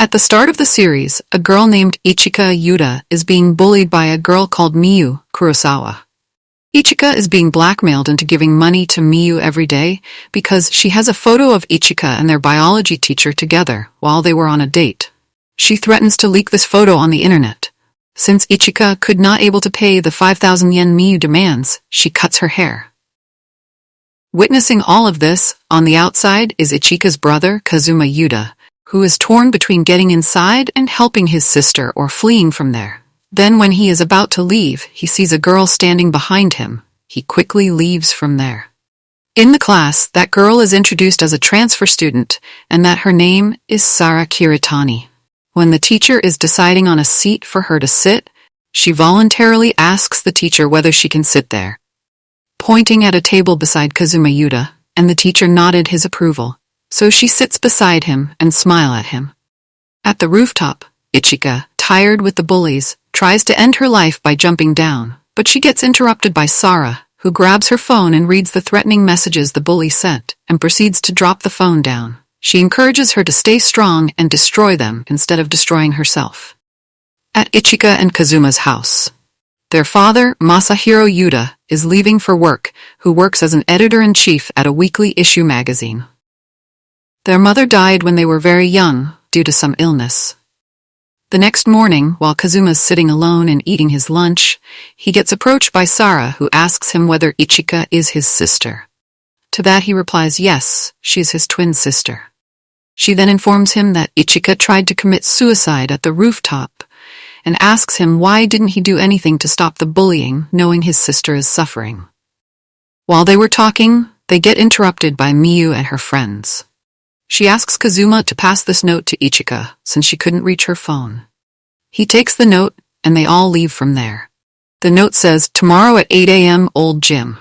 At the start of the series, a girl named Ichika Yuta is being bullied by a girl called Miyu Kurosawa. Ichika is being blackmailed into giving money to Miyu every day because she has a photo of Ichika and their biology teacher together while they were on a date. She threatens to leak this photo on the internet. Since Ichika could not able to pay the 5,000 yen Miyu demands, she cuts her hair. Witnessing all of this, on the outside is Ichika's brother, Kazuma Yuta, who is torn between getting inside and helping his sister or fleeing from there. Then when he is about to leave, he sees a girl standing behind him. He quickly leaves from there. In the class, that girl is introduced as a transfer student, and that her name is Sara Kiritani. When the teacher is deciding on a seat for her to sit, she voluntarily asks the teacher whether she can sit there, pointing at a table beside Kazuma Yuta, and the teacher nodded his approval. So she sits beside him and smiles at him. At the rooftop, Ichika, tired with the bullies, tries to end her life by jumping down, but she gets interrupted by Sara, who grabs her phone and reads the threatening messages the bully sent, and proceeds to drop the phone down. She encourages her to stay strong and destroy them instead of destroying herself. At Ichika and Kazuma's house, their father, Masahiro Yuta, is leaving for work, who works as an editor-in-chief at a weekly issue magazine. Their mother died when they were very young, due to some illness. The next morning, while Kazuma's sitting alone and eating his lunch, he gets approached by Sara, who asks him whether Ichika is his sister. To that he replies yes, she is his twin sister. She then informs him that Ichika tried to commit suicide at the rooftop, and asks him why didn't he do anything to stop the bullying, knowing his sister is suffering. While they were talking, they get interrupted by Miyu and her friends. She asks Kazuma to pass this note to Ichika, since she couldn't reach her phone. He takes the note, and they all leave from there. The note says, "Tomorrow at 8 a.m. Old Gym."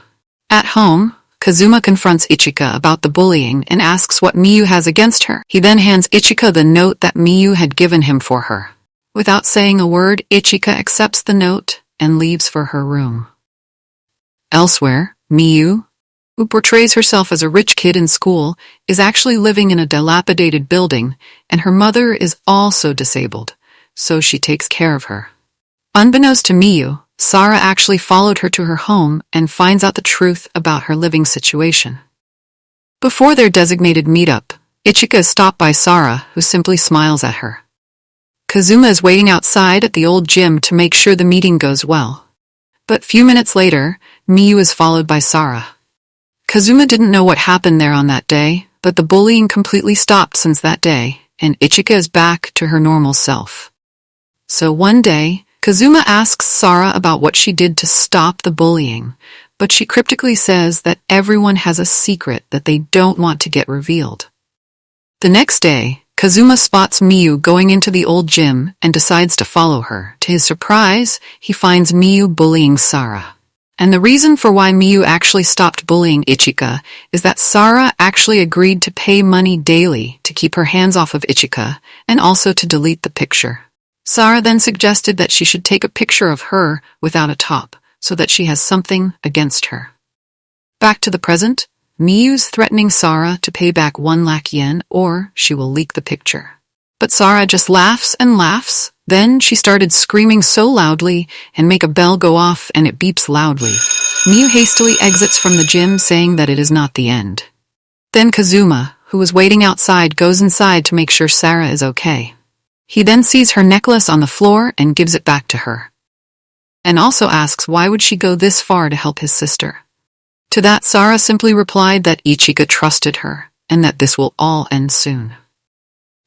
At home, Kazuma confronts Ichika about the bullying and asks what Miyu has against her. He then hands Ichika the note that Miyu had given him for her. Without saying a word, Ichika accepts the note and leaves for her room. Elsewhere, Miyu, who portrays herself as a rich kid in school, is actually living in a dilapidated building, and her mother is also disabled, so she takes care of her. Unbeknownst to Miyu, Sara actually followed her to her home and finds out the truth about her living situation. Before their designated meetup, Ichika is stopped by Sara, who simply smiles at her. Kazuma is waiting outside at the old gym to make sure the meeting goes well. But few minutes later, Miyu is followed by Sara. Kazuma didn't know what happened there on that day, but the bullying completely stopped since that day, and Ichika is back to her normal self. So one day, Kazuma asks Sara about what she did to stop the bullying, but she cryptically says that everyone has a secret that they don't want to get revealed. The next day, Kazuma spots Miyu going into the old gym and decides to follow her. To his surprise, he finds Miyu bullying Sara. And the reason for why Miyu actually stopped bullying Ichika is that Sara actually agreed to pay money daily to keep her hands off of Ichika and also to delete the picture. Sara then suggested that she should take a picture of her without a top so that she has something against her. Back to the present, Miyu's threatening Sara to pay back 1 lakh yen or she will leak the picture. But Sara just laughs and laughs. Then she started screaming so loudly and make a bell go off and it beeps loudly. Miyu hastily exits from the gym saying that it is not the end. Then Kazuma, who was waiting outside, goes inside to make sure Sara is okay. He then sees her necklace on the floor and gives it back to her. And also asks why would she go this far to help his sister. To that Sara simply replied that Ichika trusted her and that this will all end soon.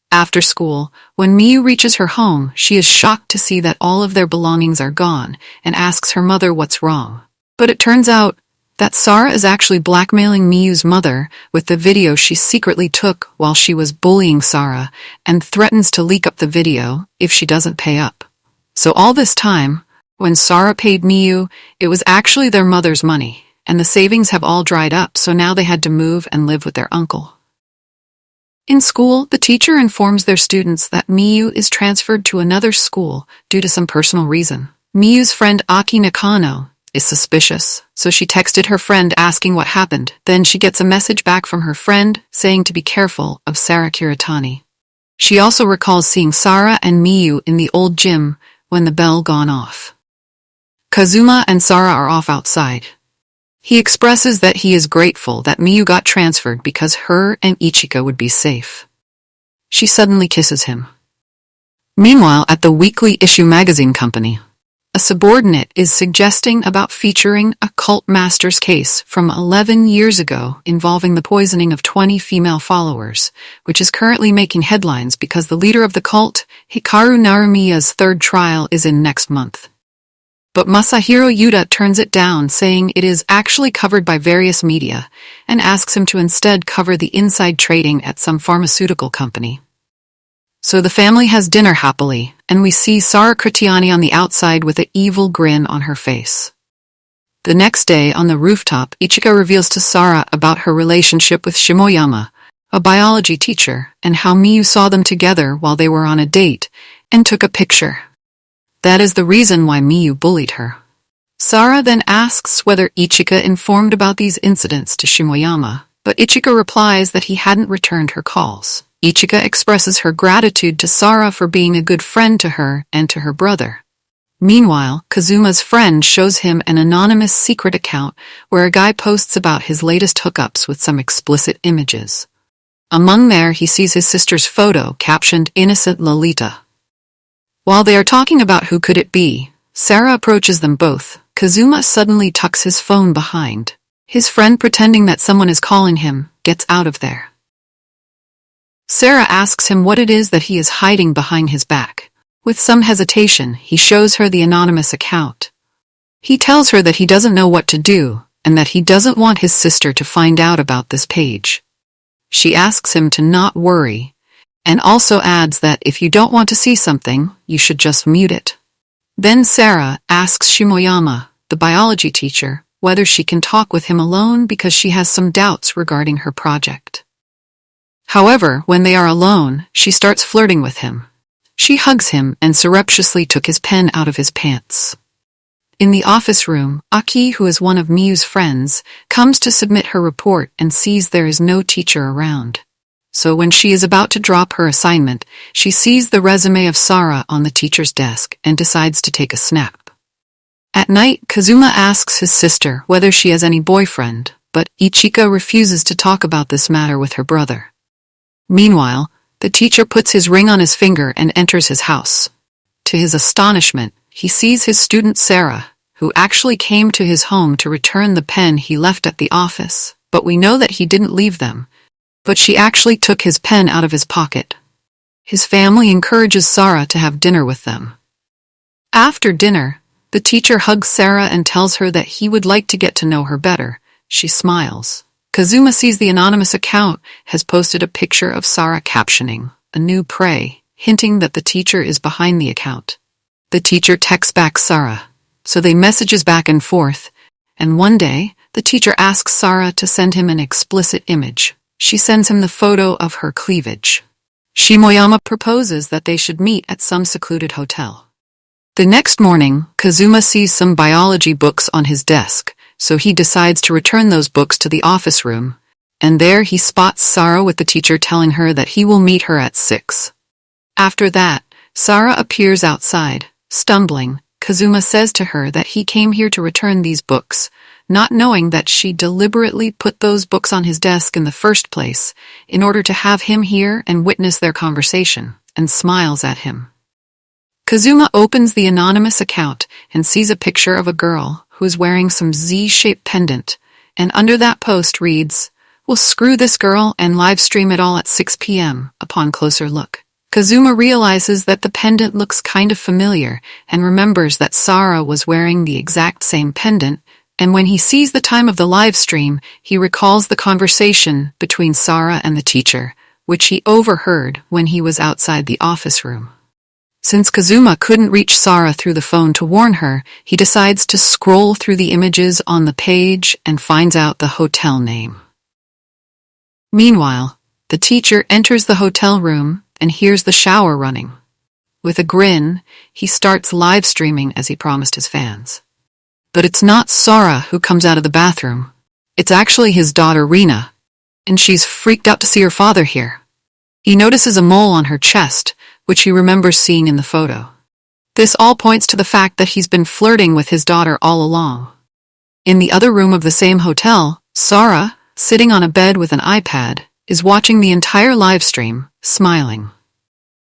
After school, when Miyu reaches her home, she is shocked to see that all of their belongings are gone and asks her mother what's wrong. But it turns out that Sara is actually blackmailing Miyu's mother with the video she secretly took while she was bullying Sara and threatens to leak up the video if she doesn't pay up. So all this time, when Sara paid Miyu, it was actually their mother's money, and the savings have all dried up, so now they had to move and live with their uncle. In school, the teacher informs their students that Miyu is transferred to another school due to some personal reason. Miyu's friend Aki Nakano is suspicious, so she texted her friend asking what happened. Then she gets a message back from her friend saying to be careful of Sara Kiritani. She also recalls seeing Sara and Miyu in the old gym when the bell gone off. Kazuma and Sara are off outside. He expresses that he is grateful that Miyu got transferred because her and Ichika would be safe. She suddenly kisses him. Meanwhile, at the weekly issue magazine company, a subordinate is suggesting about featuring a cult master's case from 11 years ago involving the poisoning of 20 female followers, which is currently making headlines because the leader of the cult, Hikaru Narumiya's third trial, is in next month. But Masahiro Yuta turns it down, saying it is actually covered by various media, and asks him to instead cover the inside trading at some pharmaceutical company. So the family has dinner happily, and we see Sara Kiritani on the outside with an evil grin on her face. The next day, on the rooftop, Ichika reveals to Sara about her relationship with Shimoyama, a biology teacher, and how Miyu saw them together while they were on a date, and took a picture. That is the reason why Miyu bullied her. Sara then asks whether Ichika informed about these incidents to Shimoyama, but Ichika replies that he hadn't returned her calls. Ichika expresses her gratitude to Sara for being a good friend to her and to her brother. Meanwhile, Kazuma's friend shows him an anonymous secret account where a guy posts about his latest hookups with some explicit images. Among there, he sees his sister's photo captioned "Innocent Lolita." While they are talking about who could it be, Sara approaches them both. Kazuma suddenly tucks his phone behind. His friend, pretending that someone is calling him, gets out of there. Sara asks him what it is that he is hiding behind his back. With some hesitation, he shows her the anonymous account. He tells her that he doesn't know what to do, and that he doesn't want his sister to find out about this page. She asks him to not worry, and also adds that if you don't want to see something, you should just mute it. Then Sara asks Shimoyama, the biology teacher, whether she can talk with him alone because she has some doubts regarding her project. However, when they are alone, she starts flirting with him. She hugs him and surreptitiously took his pen out of his pants. In the office room, Aki, who is one of Miyu's friends, comes to submit her report and sees there is no teacher around. So when she is about to drop her assignment, she sees the resume of Sara on the teacher's desk and decides to take a snap. At night, Kazuma asks his sister whether she has any boyfriend, but Ichika refuses to talk about this matter with her brother. Meanwhile, the teacher puts his ring on his finger and enters his house. To his astonishment, he sees his student Sara, who actually came to his home to return the pen he left at the office, but we know that he didn't leave them. But she actually took his pen out of his pocket. His family encourages Sara to have dinner with them. After dinner, the teacher hugs Sara and tells her that he would like to get to know her better. She smiles. Kazuma sees the anonymous account has posted a picture of Sara captioning, "A new prey," hinting that the teacher is behind the account. The teacher texts back Sara, so they messages back and forth, and one day, the teacher asks Sara to send him an explicit image. She sends him the photo of her cleavage. Shimoyama proposes that they should meet at some secluded hotel. The next morning, Kazuma sees some biology books on his desk, so he decides to return those books to the office room, and there he spots Sara with the teacher telling her that he will meet her at 6. After that, Sara appears outside, stumbling. Kazuma says to her that he came here to return these books, not knowing that she deliberately put those books on his desk in the first place, in order to have him hear and witness their conversation, and smiles at him. Kazuma opens the anonymous account and sees a picture of a girl who is wearing some Z-shaped pendant, and under that post reads, "We'll screw this girl and live stream it all at 6 p.m. Upon closer look, Kazuma realizes that the pendant looks kind of familiar and remembers that Sara was wearing the exact same pendant, and when he sees the time of the live stream, he recalls the conversation between Sara and the teacher, which he overheard when he was outside the office room. Since Kazuma couldn't reach Sara through the phone to warn her, he decides to scroll through the images on the page and finds out the hotel name. Meanwhile, the teacher enters the hotel room and hears the shower running. With a grin, he starts live streaming as he promised his fans. But it's not Sara who comes out of the bathroom. It's actually his daughter Rina, and she's freaked out to see her father here. He notices a mole on her chest, which he remembers seeing in the photo. This all points to the fact that he's been flirting with his daughter all along. In the other room of the same hotel, Sara, sitting on a bed with an iPad, is watching the entire live stream, smiling.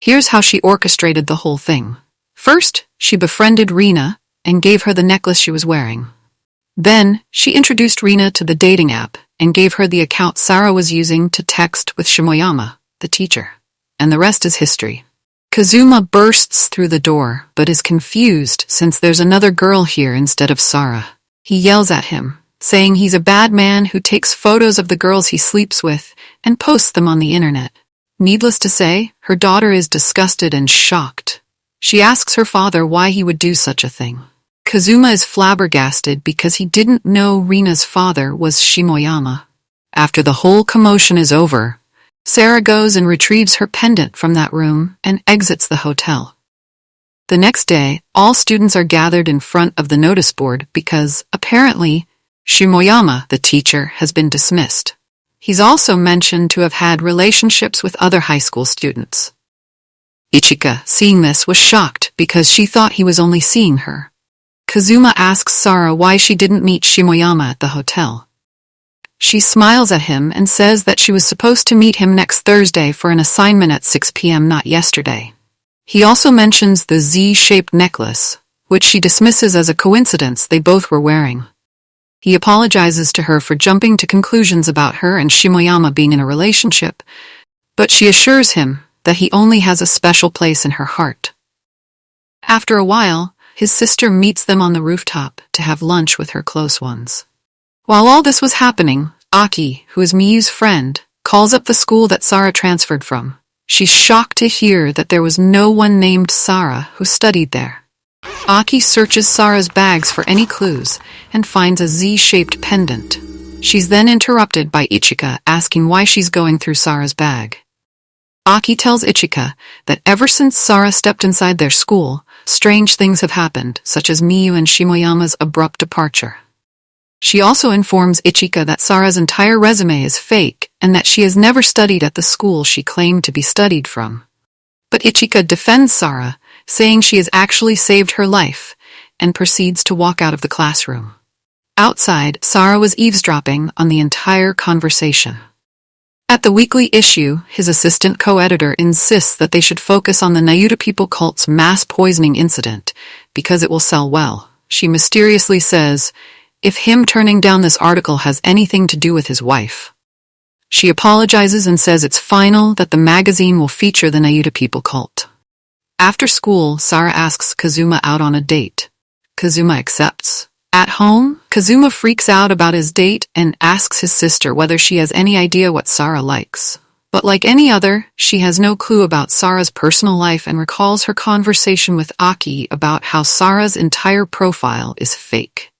Here's how she orchestrated the whole thing. First, she befriended Rina and gave her the necklace she was wearing. Then, she introduced Rina to the dating app and gave her the account Sara was using to text with Shimoyama, the teacher. And the rest is history. Kazuma bursts through the door, but is confused since there's another girl here instead of Sara. He yells at him, saying he's a bad man who takes photos of the girls he sleeps with and posts them on the internet. Needless to say, her daughter is disgusted and shocked. She asks her father why he would do such a thing. Kazuma is flabbergasted because he didn't know Rina's father was Shimoyama. After the whole commotion is over, Sara goes and retrieves her pendant from that room and exits the hotel. The next day, all students are gathered in front of the notice board because, apparently, Shimoyama, the teacher, has been dismissed. He's also mentioned to have had relationships with other high school students. Ichika, seeing this, was shocked because she thought he was only seeing her. Kazuma asks Sara why she didn't meet Shimoyama at the hotel. She smiles at him and says that she was supposed to meet him next Thursday for an assignment at 6 p.m., not yesterday. He also mentions the Z-shaped necklace, which she dismisses as a coincidence they both were wearing. He apologizes to her for jumping to conclusions about her and Shimoyama being in a relationship, but she assures him that he only has a special place in her heart. After a while, his sister meets them on the rooftop to have lunch with her close ones. While all this was happening, Aki, who is Miyu's friend, calls up the school that Sara transferred from. She's shocked to hear that there was no one named Sara who studied there. Aki searches Sara's bags for any clues and finds a Z-shaped pendant. She's then interrupted by Ichika asking why she's going through Sara's bag. Aki tells Ichika that ever since Sara stepped inside their school, strange things have happened, such as Miyu and Shimoyama's abrupt departure. She also informs Ichika that Sara's entire resume is fake and that she has never studied at the school she claimed to be studied from. But Ichika defends Sara, saying she has actually saved her life, and proceeds to walk out of the classroom. Outside, Sara was eavesdropping on the entire conversation. At the weekly issue, his assistant co-editor insists that they should focus on the Nayuta people cult's mass poisoning incident, because it will sell well. She mysteriously says, if him turning down this article has anything to do with his wife. She apologizes and says it's final that the magazine will feature the Nayuta people cult. After school, Sara asks Kazuma out on a date. Kazuma accepts. At home, Kazuma freaks out about his date and asks his sister whether she has any idea what Sara likes. But like any other, she has no clue about Sara's personal life and recalls her conversation with Aki about how Sara's entire profile is fake.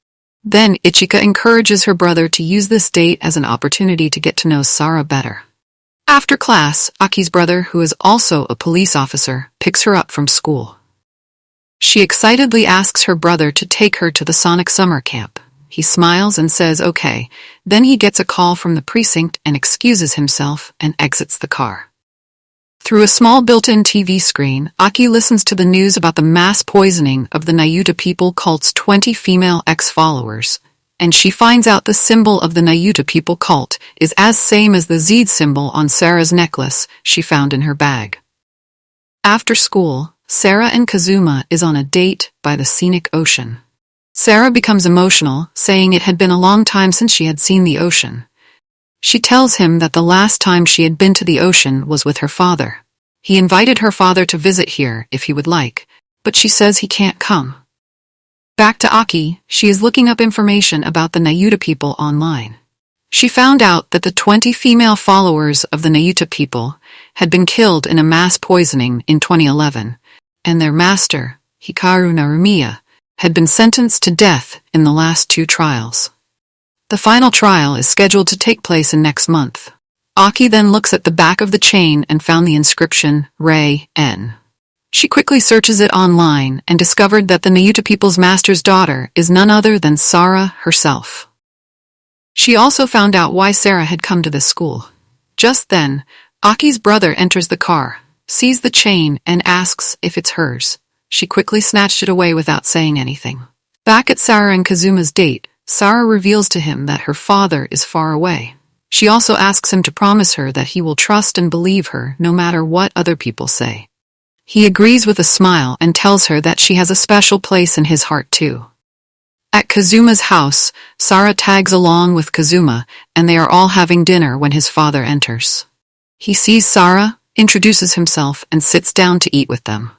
Then Ichika encourages her brother to use this date as an opportunity to get to know Sara better. After class, Aki's brother, who is also a police officer, picks her up from school. She excitedly asks her brother to take her to the Sonic summer camp. He smiles and says okay, then he gets a call from the precinct and excuses himself and exits the car. Through a small built-in TV screen, Aki listens to the news about the mass poisoning of the Nayuta people cult's 20 female ex-followers, and she finds out the symbol of the Nayuta people cult is as same as the Z symbol on Sara's necklace she found in her bag. After school, Sara and Kazuma is on a date by the scenic ocean. Sara becomes emotional, saying it had been a long time since she had seen the ocean. She tells him that the last time she had been to the ocean was with her father. He invited her father to visit here if he would like, but she says he can't come. Back to Aki, she is looking up information about the Nayuta people online. She found out that the 20 female followers of the Nayuta people had been killed in a mass poisoning in 2011, and their master, Hikaru Narumiya, had been sentenced to death in the last 2 trials. The final trial is scheduled to take place in next month. Aki then looks at the back of the chain and found the inscription, Rei N. She quickly searches it online and discovered that the Nayuta people's master's daughter is none other than Sara herself. She also found out why Sara had come to this school. Just then, Aki's brother enters the car, sees the chain, and asks if it's hers. She quickly snatched it away without saying anything. Back at Sara and Kazuma's date, Sara reveals to him that her father is far away. She also asks him to promise her that he will trust and believe her no matter what other people say. He agrees with a smile and tells her that she has a special place in his heart too. At Kazuma's house, Sara tags along with Kazuma, and they are all having dinner when his father enters. He sees Sara, introduces himself, and sits down to eat with them.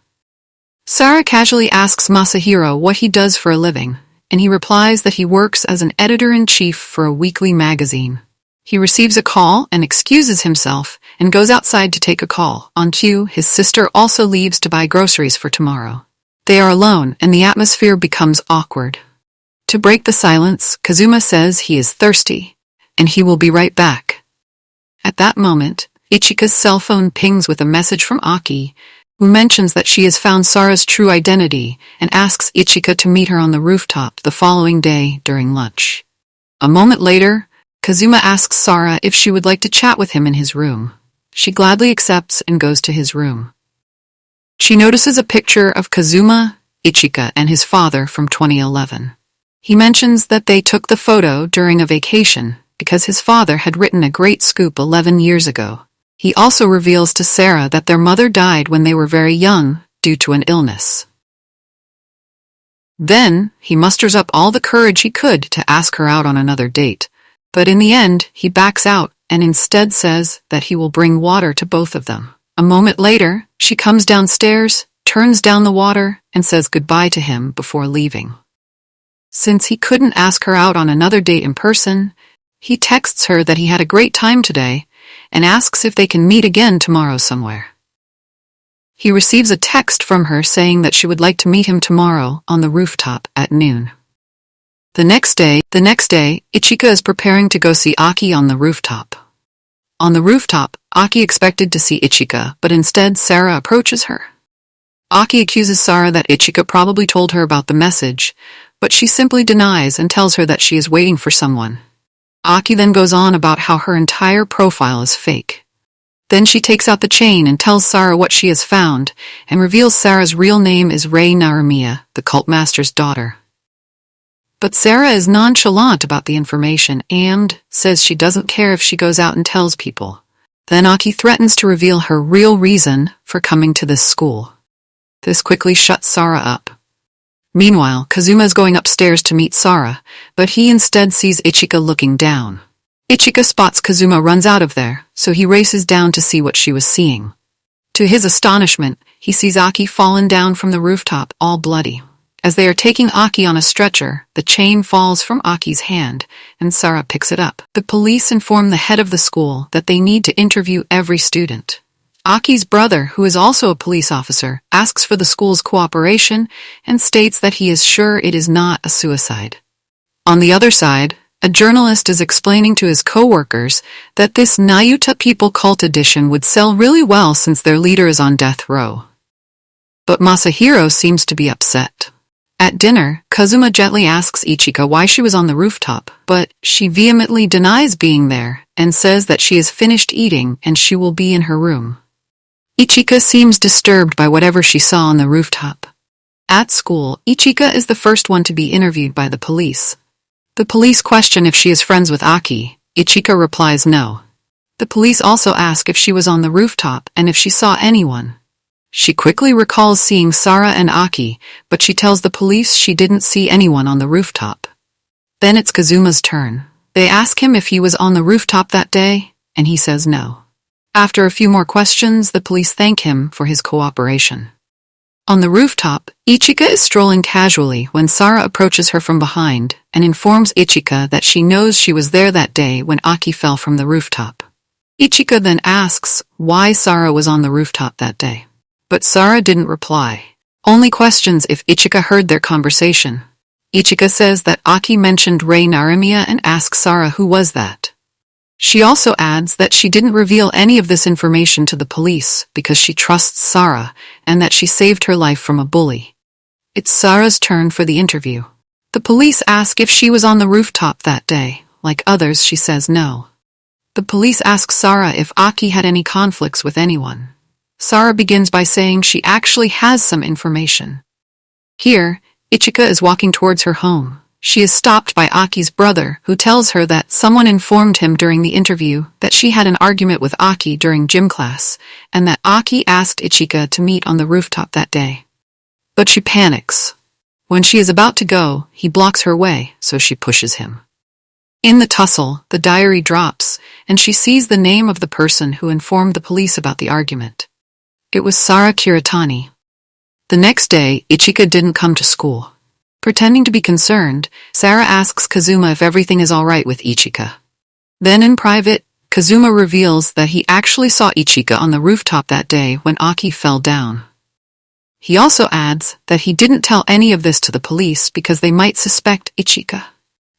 Sara casually asks Masahiro what he does for a living, and he replies that he works as an editor-in-chief for a weekly magazine. He receives a call and excuses himself and goes outside to take a call. On cue, his sister also leaves to buy groceries for tomorrow. They are alone, and the atmosphere becomes awkward. To break the silence, Kazuma says he is thirsty, and he will be right back. At that moment, Ichika's cell phone pings with a message from Aki, who mentions that she has found Sara's true identity and asks Ichika to meet her on the rooftop the following day during lunch. A moment later, Kazuma asks Sara if she would like to chat with him in his room. She gladly accepts and goes to his room. She notices a picture of Kazuma, Ichika, and his father from 2011. He mentions that they took the photo during a vacation because his father had written a great scoop 11 years ago. He also reveals to Sara that their mother died when they were very young due to an illness. Then, he musters up all the courage he could to ask her out on another date, but in the end, he backs out and instead says that he will bring water to both of them. A moment later, she comes downstairs, turns down the water, and says goodbye to him before leaving. Since he couldn't ask her out on another date in person, he texts her that he had a great time today and asks if they can meet again tomorrow somewhere. He receives a text from her saying that she would like to meet him tomorrow on the rooftop at noon. The next day, Ichika is preparing to go see Aki on the rooftop. On the rooftop, Aki expected to see Ichika, but instead Sara approaches her. Aki accuses Sara that Ichika probably told her about the message, but she simply denies and tells her that she is waiting for someone. Aki then goes on about how her entire profile is fake. Then she takes out the chain and tells Sara what she has found, and reveals Sara's real name is Rei Naramiya, the cult master's daughter. But Sara is nonchalant about the information and says she doesn't care if she goes out and tells people. Then Aki threatens to reveal her real reason for coming to this school. This quickly shuts Sara up. Meanwhile, Kazuma is going upstairs to meet Sara, but he instead sees Ichika looking down. Ichika spots Kazuma runs out of there, so he races down to see what she was seeing. To his astonishment, he sees Aki fallen down from the rooftop, all bloody. As they are taking Aki on a stretcher, the chain falls from Aki's hand, and Sara picks it up. The police inform the head of the school that they need to interview every student. Aki's brother, who is also a police officer, asks for the school's cooperation and states that he is sure it is not a suicide. On the other side, a journalist is explaining to his co-workers that this Nayuta People Cult edition would sell really well since their leader is on death row. But Masahiro seems to be upset. At dinner, Kazuma gently asks Ichika why she was on the rooftop, but she vehemently denies being there and says that she is finished eating and she will be in her room. Ichika seems disturbed by whatever she saw on the rooftop. At school, Ichika is the first one to be interviewed by the police. The police question if she is friends with Aki. Ichika replies no. The police also ask if she was on the rooftop and if she saw anyone. She quickly recalls seeing Sara and Aki, but she tells the police she didn't see anyone on the rooftop. Then it's Kazuma's turn. They ask him if he was on the rooftop that day, and he says no. After a few more questions, the police thank him for his cooperation. On the rooftop, Ichika is strolling casually when Sara approaches her from behind and informs Ichika that she knows she was there that day when Aki fell from the rooftop. Ichika then asks why Sara was on the rooftop that day. But Sara didn't reply, only questions if Ichika heard their conversation. Ichika says that Aki mentioned Rei Naramiya and asks Sara who was that. She also adds that she didn't reveal any of this information to the police because she trusts Sara and that she saved her life from a bully. It's Sara's turn for the interview. The police ask if she was on the rooftop that day. Like others, she says no. The police ask Sara if Aki had any conflicts with anyone. Sara begins by saying she actually has some information. Here, Ichika is walking towards her home. She is stopped by Aki's brother, who tells her that someone informed him during the interview that she had an argument with Aki during gym class, and that Aki asked Ichika to meet on the rooftop that day. But she panics. When she is about to go, he blocks her way, so she pushes him. In the tussle, the diary drops, and she sees the name of the person who informed the police about the argument. It was Sara Kiritani. The next day, Ichika didn't come to school. Pretending to be concerned, Sara asks Kazuma if everything is alright with Ichika. Then in private, Kazuma reveals that he actually saw Ichika on the rooftop that day when Aki fell down. He also adds that he didn't tell any of this to the police because they might suspect Ichika.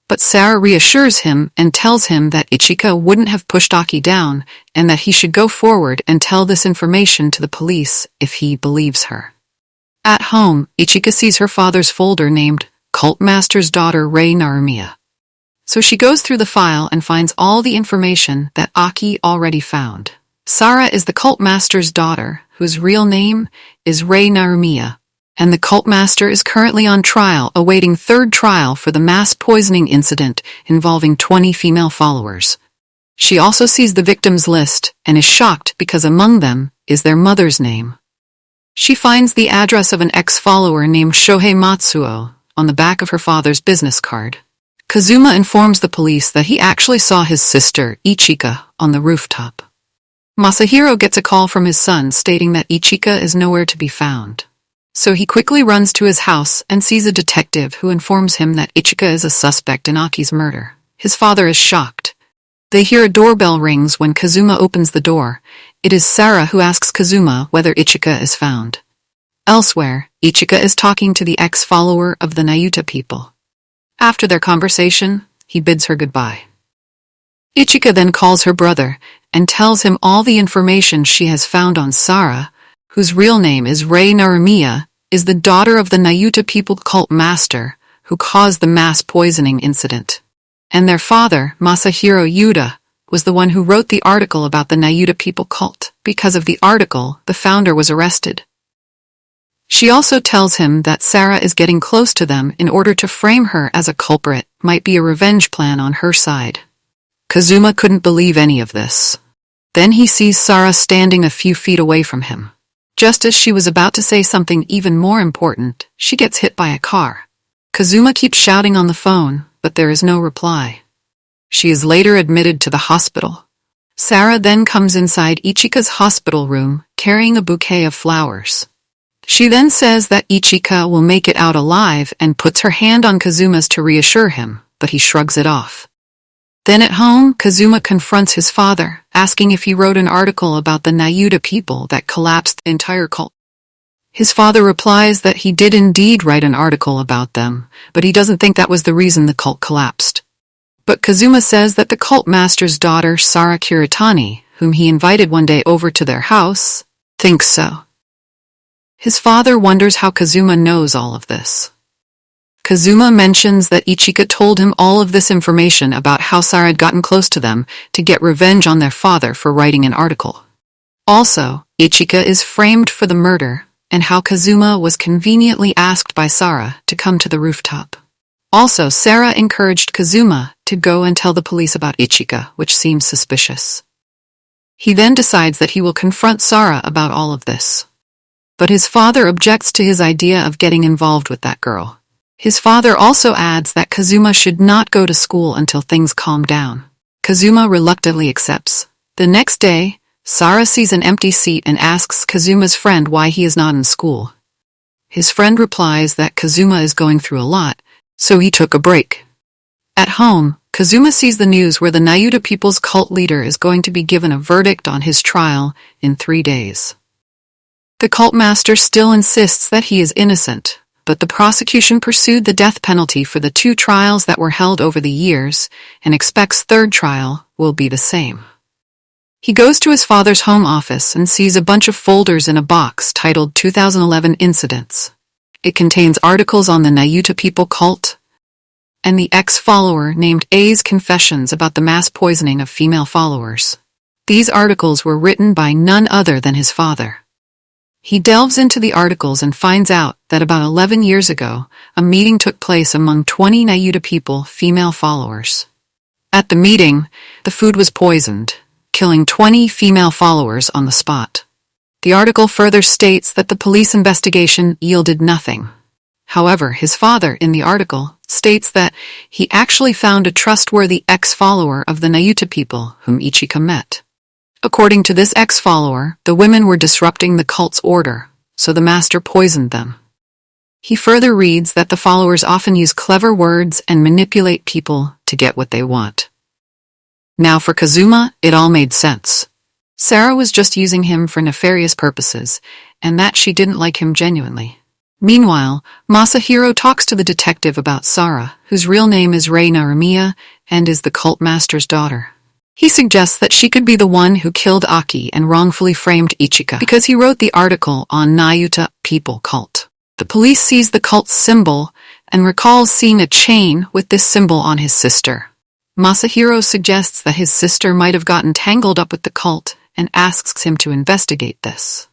But Sara reassures him and tells him that Ichika wouldn't have pushed Aki down and that he should go forward and tell this information to the police if he believes her. At home, Ichika sees her father's folder named Cult Master's Daughter Rei Narumiya. So she goes through the file and finds all the information that Aki already found. Sara is the Cult Master's daughter, whose real name is Rei Narumiya, and the Cult Master is currently on trial awaiting third trial for the mass poisoning incident involving 20 female followers. She also sees the victims list and is shocked because among them is their mother's name. She finds the address of an ex-follower named Shohei Matsuo on the back of her father's business card. Kazuma informs the police that he actually saw his sister, Ichika, on the rooftop. Masahiro gets a call from his son stating that Ichika is nowhere to be found. So he quickly runs to his house and sees a detective who informs him that Ichika is a suspect in Aki's murder. His father is shocked. They hear a doorbell rings when Kazuma opens the door. It is Sara who asks Kazuma whether Ichika is found. Elsewhere, Ichika is talking to the ex-follower of the Nayuta people. After their conversation, he bids her goodbye. Ichika then calls her brother and tells him all the information she has found on Sara, whose real name is Rei Narumiya, is the daughter of the Nayuta people cult master who caused the mass poisoning incident. And their father, Masahiro Yuta, was the one who wrote the article about the Nayuta people cult. Because of the article, the founder was arrested. She also tells him that Sara is getting close to them in order to frame her as a culprit, might be a revenge plan on her side. Kazuma couldn't believe any of this. Then he sees Sara standing a few feet away from him. Just as she was about to say something even more important, she gets hit by a car. Kazuma keeps shouting on the phone, but there is no reply. She is later admitted to the hospital. Sara then comes inside Ichika's hospital room, carrying a bouquet of flowers. She then says that Ichika will make it out alive and puts her hand on Kazuma's to reassure him, but he shrugs it off. Then at home, Kazuma confronts his father, asking if he wrote an article about the Nayuta people that collapsed the entire cult. His father replies that he did indeed write an article about them, but he doesn't think that was the reason the cult collapsed. But Kazuma says that the cult master's daughter, Sara Kiritani, whom he invited one day over to their house, thinks so. His father wonders how Kazuma knows all of this. Kazuma mentions that Ichika told him all of this information about how Sara had gotten close to them to get revenge on their father for writing an article. Also, Ichika is framed for the murder, and how Kazuma was conveniently asked by Sara to come to the rooftop. Also, Sara encouraged Kazuma to go and tell the police about Ichika, which seems suspicious. He then decides that he will confront Sara about all of this. But his father objects to his idea of getting involved with that girl. His father also adds that Kazuma should not go to school until things calm down. Kazuma reluctantly accepts. The next day, Sara sees an empty seat and asks Kazuma's friend why he is not in school. His friend replies that Kazuma is going through a lot, so he took a break. At home, Kazuma sees the news where the Nayuta people's cult leader is going to be given a verdict on his trial in 3 days. The cult master still insists that he is innocent, but the prosecution pursued the death penalty for the 2 trials that were held over the years and expects third trial will be the same. He goes to his father's home office and sees a bunch of folders in a box titled 2011 Incidents. It contains articles on the Nayuta people cult and the ex-follower named A's confessions about the mass poisoning of female followers. These articles were written by none other than his father. He delves into the articles and finds out that about 11 years ago, a meeting took place among 20 Nayuta people, female followers. At the meeting, the food was poisoned, killing 20 female followers on the spot. The article further states that the police investigation yielded nothing. However, his father in the article states that he actually found a trustworthy ex-follower of the Nayuta people whom Ichika met. According to this ex-follower, the women were disrupting the cult's order, so the master poisoned them. He further reads that the followers often use clever words and manipulate people to get what they want. Now for Kazuma, it all made sense. Sara was just using him for nefarious purposes, and that she didn't like him genuinely. Meanwhile, Masahiro talks to the detective about Sara, whose real name is Rei Naramiya and is the cult master's daughter. He suggests that she could be the one who killed Aki and wrongfully framed Ichika because he wrote the article on Nayuta people cult. The police sees the cult's symbol and recalls seeing a chain with this symbol on his sister. Masahiro suggests that his sister might have gotten tangled up with the cult and asks him to investigate this.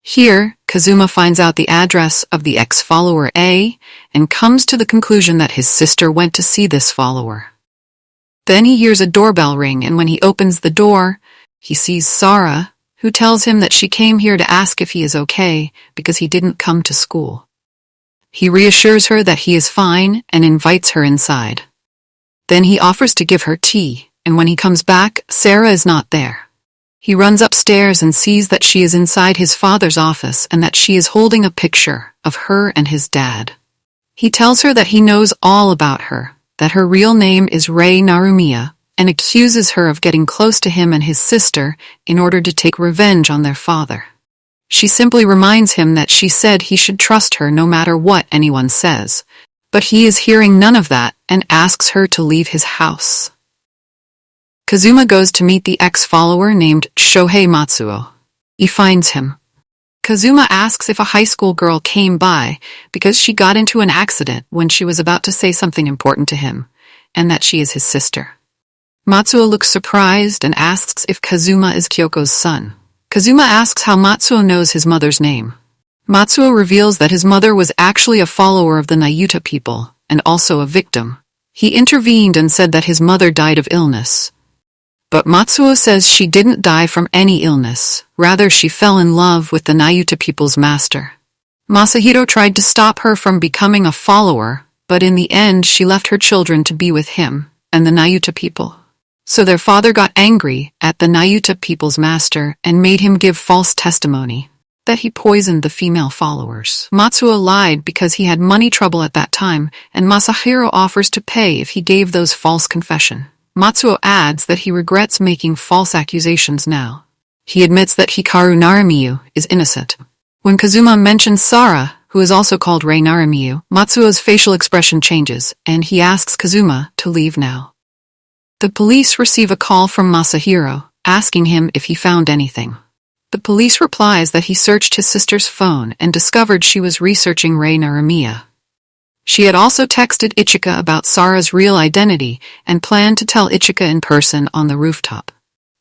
Here, Kazuma finds out the address of the ex-follower A and comes to the conclusion that his sister went to see this follower. Then he hears a doorbell ring, and when he opens the door, he sees Sara, who tells him that she came here to ask if he is okay because he didn't come to school. He reassures her that he is fine and invites her inside. Then he offers to give her tea, and when he comes back, Sara is not there. He runs upstairs and sees that she is inside his father's office and that she is holding a picture of her and his dad. He tells her that he knows all about her, that her real name is Rei Naramiya, and accuses her of getting close to him and his sister in order to take revenge on their father. She simply reminds him that she said he should trust her no matter what anyone says, but he is hearing none of that and asks her to leave his house. Kazuma goes to meet the ex-follower named Shohei Matsuo. He finds him. Kazuma asks if a high school girl came by because she got into an accident when she was about to say something important to him, and that she is his sister. Matsuo looks surprised and asks if Kazuma is Kyoko's son. Kazuma asks how Matsuo knows his mother's name. Matsuo reveals that his mother was actually a follower of the Nayuta people, and also a victim. He intervened and said that his mother died of illness. But Matsuo says she didn't die from any illness, rather she fell in love with the Nayuta people's master. Masahiro tried to stop her from becoming a follower, but in the end she left her children to be with him and the Nayuta people. So their father got angry at the Nayuta people's master and made him give false testimony that he poisoned the female followers. Matsuo lied because he had money trouble at that time, and Masahiro offers to pay if he gave those false confession. Matsuo adds that he regrets making false accusations now. He admits that Hikaru Naramiyu is innocent. When Kazuma mentions Sara, who is also called Rei Naramiyu, Matsuo's facial expression changes, and he asks Kazuma to leave now. The police receive a call from Masahiro, asking him if he found anything. The police replies that he searched his sister's phone and discovered she was researching Rei Naramiya. She had also texted Ichika about Sara's real identity and planned to tell Ichika in person on the rooftop.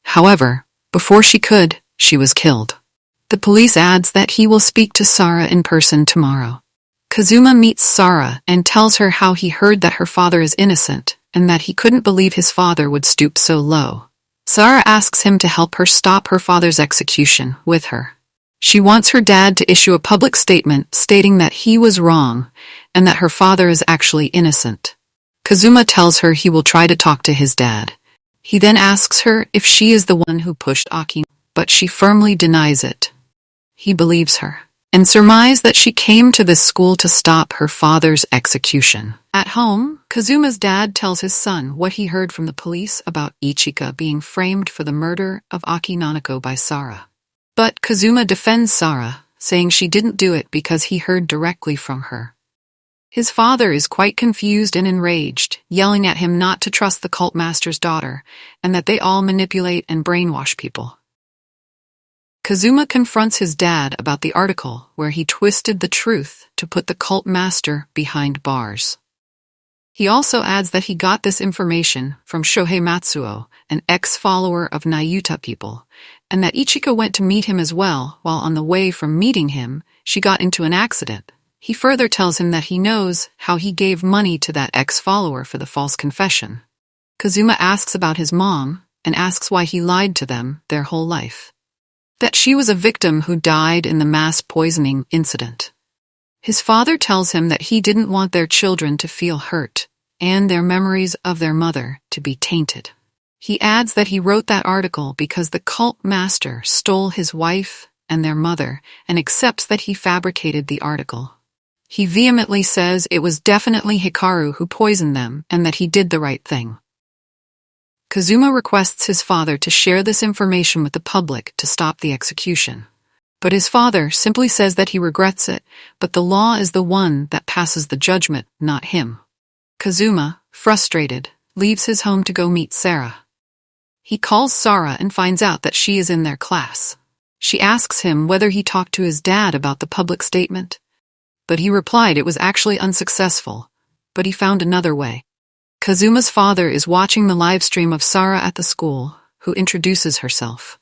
However, before she could, she was killed. The police adds that he will speak to Sara in person tomorrow. Kazuma meets Sara and tells her how he heard that her father is innocent and that he couldn't believe his father would stoop so low. Sara asks him to help her stop her father's execution with her. She wants her dad to issue a public statement stating that he was wrong and that her father is actually innocent. Kazuma tells her he will try to talk to his dad. He then asks her if she is the one who pushed Aki, but she firmly denies it. He believes her and surmises that she came to this school to stop her father's execution. At home, Kazuma's dad tells his son what he heard from the police about Ichika being framed for the murder of Aki Nanako by Sara. But Kazuma defends Sara, saying she didn't do it because he heard directly from her. His father is quite confused and enraged, yelling at him not to trust the cult master's daughter, and that they all manipulate and brainwash people. Kazuma confronts his dad about the article where he twisted the truth to put the cult master behind bars. He also adds that he got this information from Shohei Matsuo, an ex-follower of Nayuta people, and that Ichika went to meet him as well. While on the way from meeting him, she got into an accident. He further tells him that he knows how he gave money to that ex-follower for the false confession. Kazuma asks about his mom, and asks why he lied to them their whole life. That she was a victim who died in the mass poisoning incident. His father tells him that he didn't want their children to feel hurt, and their memories of their mother to be tainted. He adds that he wrote that article because the cult master stole his wife and their mother, and accepts that he fabricated the article. He vehemently says it was definitely Hikaru who poisoned them, and that he did the right thing. Kazuma requests his father to share this information with the public to stop the execution. But his father simply says that he regrets it, but the law is the one that passes the judgment, not him. Kazuma, frustrated, leaves his home to go meet Sara. He calls Sara and finds out that she is in their class. She asks him whether he talked to his dad about the public statement, but he replied it was actually unsuccessful, but he found another way. Kazuma's father is watching the live stream of Sara at the school, who introduces herself.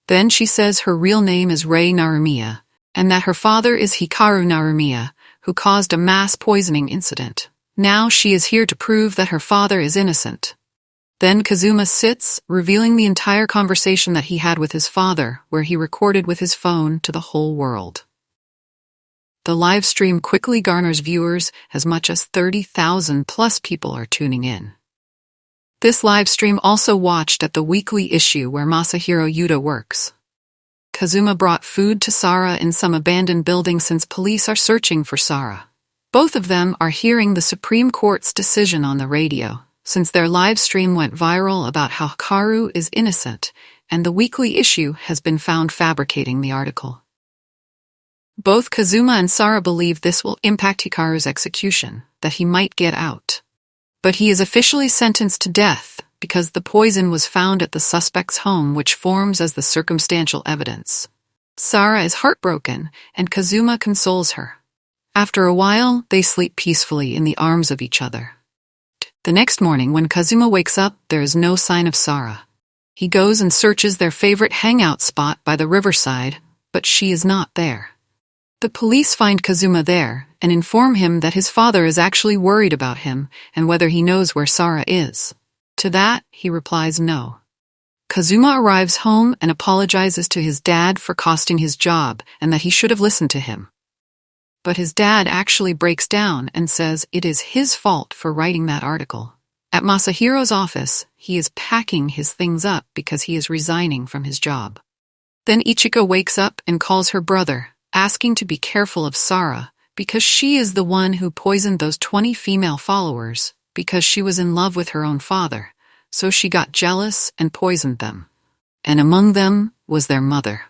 Then she says her real name is Rei Narumiya, and that her father is Hikaru Narumiya, who caused a mass poisoning incident. Now she is here to prove that her father is innocent. Then Kazuma sits, revealing the entire conversation that he had with his father, where he recorded with his phone to the whole world. The live stream quickly garners viewers, as much as 30,000 plus people are tuning in. This live stream also watched at the weekly issue where Masahiro Yuta works. Kazuma brought food to Sara in some abandoned building since police are searching for Sara. Both of them are hearing the Supreme Court's decision on the radio, since their live stream went viral about how Hikaru is innocent, and the weekly issue has been found fabricating the article. Both Kazuma and Sara believe this will impact Hikaru's execution, that he might get out. But he is officially sentenced to death because the poison was found at the suspect's home, which forms as the circumstantial evidence. Sara is heartbroken, and Kazuma consoles her. After a while, they sleep peacefully in the arms of each other. The next morning, when Kazuma wakes up, there is no sign of Sara. He goes and searches their favorite hangout spot by the riverside, but she is not there. The police find Kazuma there and inform him that his father is actually worried about him and whether he knows where Sara is. To that, he replies no. Kazuma arrives home and apologizes to his dad for costing his job and that he should have listened to him. But his dad actually breaks down and says it is his fault for writing that article. At Masahiro's office, he is packing his things up because he is resigning from his job. Then Ichika wakes up and calls her brother, asking to be careful of Sara, because she is the one who poisoned those 20 female followers, because she was in love with her own father, so she got jealous and poisoned them. And among them was their mother.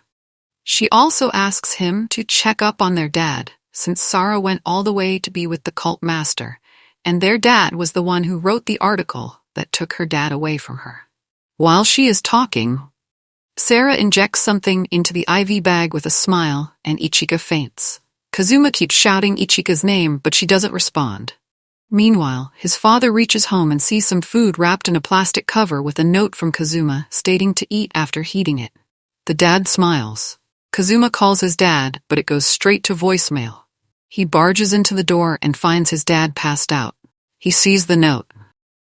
She also asks him to check up on their dad, since Sara went all the way to be with the cult master, and their dad was the one who wrote the article that took her dad away from her. While she is talking, Sara injects something into the IV bag with a smile, and Ichika faints. Kazuma keeps shouting Ichika's name, but she doesn't respond. Meanwhile, his father reaches home and sees some food wrapped in a plastic cover with a note from Kazuma stating to eat after heating it. The dad smiles. Kazuma calls his dad, but it goes straight to voicemail. He barges into the door and finds his dad passed out. He sees the note.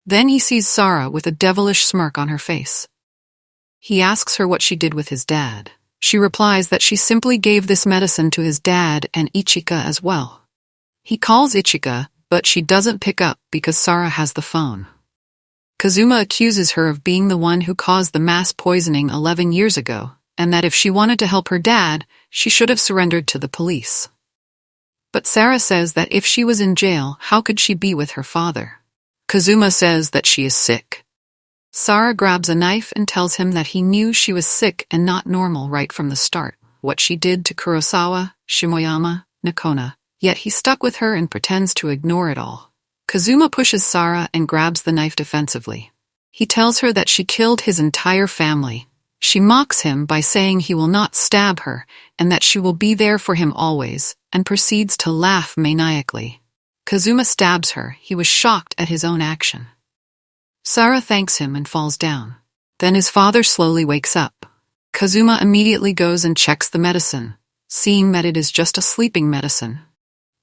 Then he sees Sara with a devilish smirk on her face. He asks her what she did with his dad. She replies that she simply gave this medicine to his dad and Ichika as well. He calls Ichika, but she doesn't pick up because Sara has the phone. Kazuma accuses her of being the one who caused the mass poisoning 11 years ago, and that if she wanted to help her dad, she should have surrendered to the police. But Sara says that if she was in jail, how could she be with her father? Kazuma says that she is sick. Sara grabs a knife and tells him that he knew she was sick and not normal right from the start, what she did to Kurosawa, Shimoyama, Nakona, yet he stuck with her and pretends to ignore it all. Kazuma pushes Sara and grabs the knife defensively. He tells her that she killed his entire family. She mocks him by saying he will not stab her and that she will be there for him always, and proceeds to laugh maniacally. Kazuma stabs her. He was shocked at his own action. Sara thanks him and falls down. Then his father slowly wakes up. Kazuma immediately goes and checks the medicine, seeing that it is just a sleeping medicine.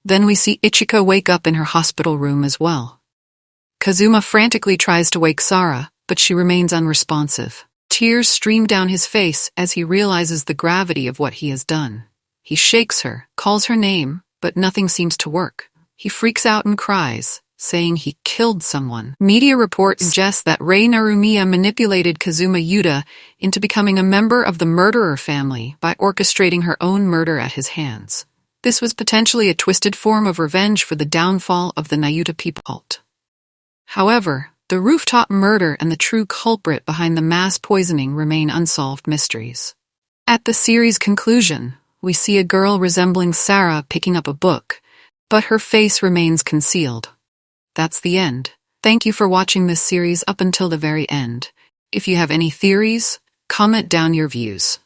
Then we see Ichika wake up in her hospital room as well. Kazuma frantically tries to wake Sara, but she remains unresponsive. Tears stream down his face as he realizes the gravity of what he has done. He shakes her, calls her name, but nothing seems to work. He freaks out and cries, saying he killed someone. Media reports suggest that Rei Narumiya manipulated Kazuma Yuta into becoming a member of the murderer family by orchestrating her own murder at his hands. This was potentially a twisted form of revenge for the downfall of the Nayuta people cult. However, the rooftop murder and the true culprit behind the mass poisoning remain unsolved mysteries. At the series' conclusion, we see a girl resembling Sara picking up a book, but her face remains concealed. That's the end. Thank you for watching this series up until the very end. If you have any theories, comment down your views.